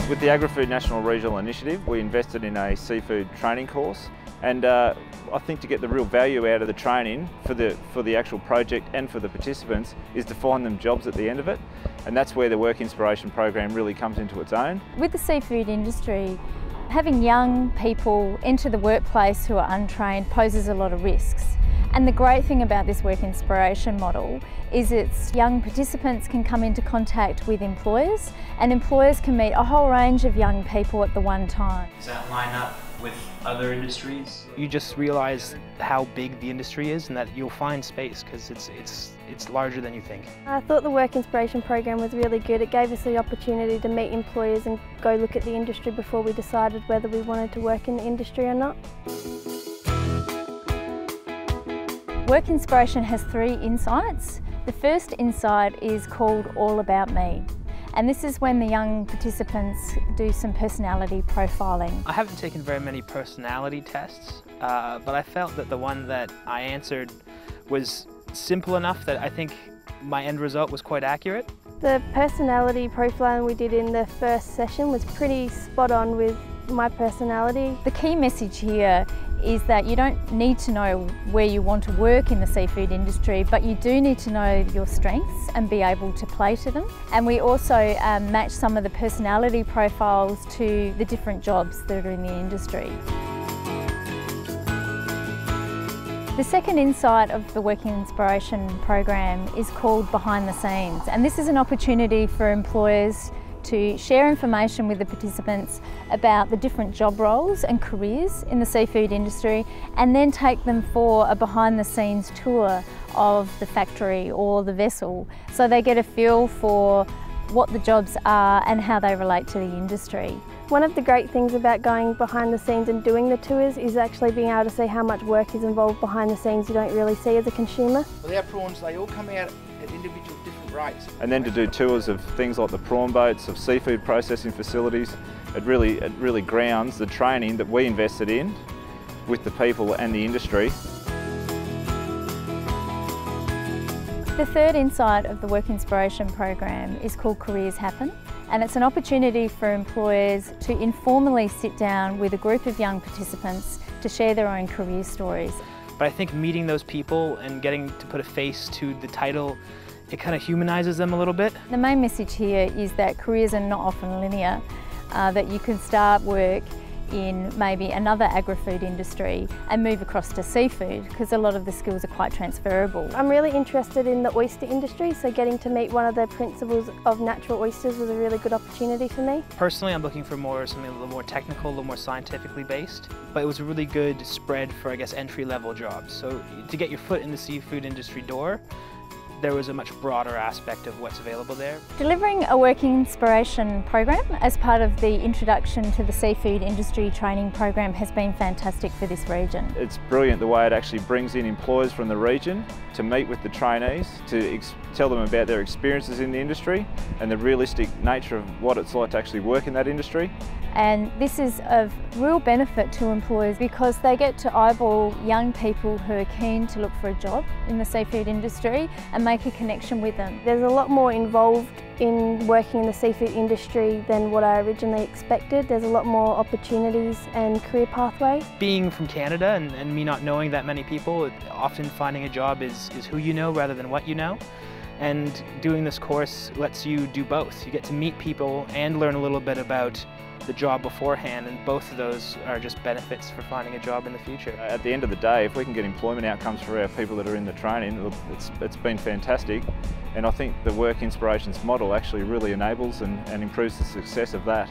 With the AgriFood National Regional Initiative, we invested in a seafood training course, and I think to get the real value out of the training for the actual project and for the participants is to find them jobs at the end of it, and that's where the Work Inspiration program really comes into its own. With the seafood industry, having young people enter the workplace who are untrained poses a lot of risks. And the great thing about this Work Inspiration model is its young participants can come into contact with employers, and employers can meet a whole range of young people at the one time. Does that line up with other industries? You just realize how big the industry is and that you'll find space because it's larger than you think. I thought the Work Inspiration program was really good. It gave us the opportunity to meet employers and go look at the industry before we decided whether we wanted to work in the industry or not. Work Inspiration has 3 insights. The first insight is called All About Me. And this is when the young participants do some personality profiling. I haven't taken very many personality tests, but I felt that the one that I answered was simple enough that I think my end result was quite accurate. The personality profiling we did in the first session was pretty spot on with my personality. The key message here is that you don't need to know where you want to work in the seafood industry, but you do need to know your strengths and be able to play to them. And we also match some of the personality profiles to the different jobs that are in the industry. The second insight of the Work Inspiration program is called Behind the Scenes, and this is an opportunity for employers to share information with the participants about the different job roles and careers in the seafood industry, and then take them for a behind-the-scenes tour of the factory or the vessel, so they get a feel for what the jobs are and how they relate to the industry. One of the great things about going behind the scenes and doing the tours is actually being able to see how much work is involved behind the scenes you don't really see as a consumer. With our prawns, they all come out at individual different rates. And then to do tours of things like the prawn boats, of seafood processing facilities, it really grounds the training that we invested in with the people and the industry. The third insight of the Work Inspiration program is called Careers Happen, and it's an opportunity for employers to informally sit down with a group of young participants to share their own career stories. But I think meeting those people and getting to put a face to the title, it kind of humanizes them a little bit. The main message here is that careers are not often linear, that you can start work in maybe another agri-food industry and move across to seafood, because a lot of the skills are quite transferable. I'm really interested in the oyster industry, so getting to meet one of the principals of natural oysters was a really good opportunity for me. Personally, I'm looking for something a little more technical, a little more scientifically based, but it was a really good spread for, I guess, entry-level jobs. So to get your foot in the seafood industry door, there was a much broader aspect of what's available there. Delivering a Work Inspiration program as part of the introduction to the seafood industry training program has been fantastic for this region. It's brilliant the way it actually brings in employers from the region to meet with the trainees, to tell them about their experiences in the industry and the realistic nature of what it's like to actually work in that industry. And this is of real benefit to employers because they get to eyeball young people who are keen to look for a job in the seafood industry and make a connection with them. There's a lot more involved in working in the seafood industry than what I originally expected. There's a lot more opportunities and career pathways. Being from Canada and me not knowing that many people, often finding a job is who you know rather than what you know. And doing this course lets you do both. You get to meet people and learn a little bit about the job beforehand, and both of those are just benefits for finding a job in the future. At the end of the day, if we can get employment outcomes for our people that are in the training, it's been fantastic, and I think the Work Inspirations model actually really enables and improves the success of that.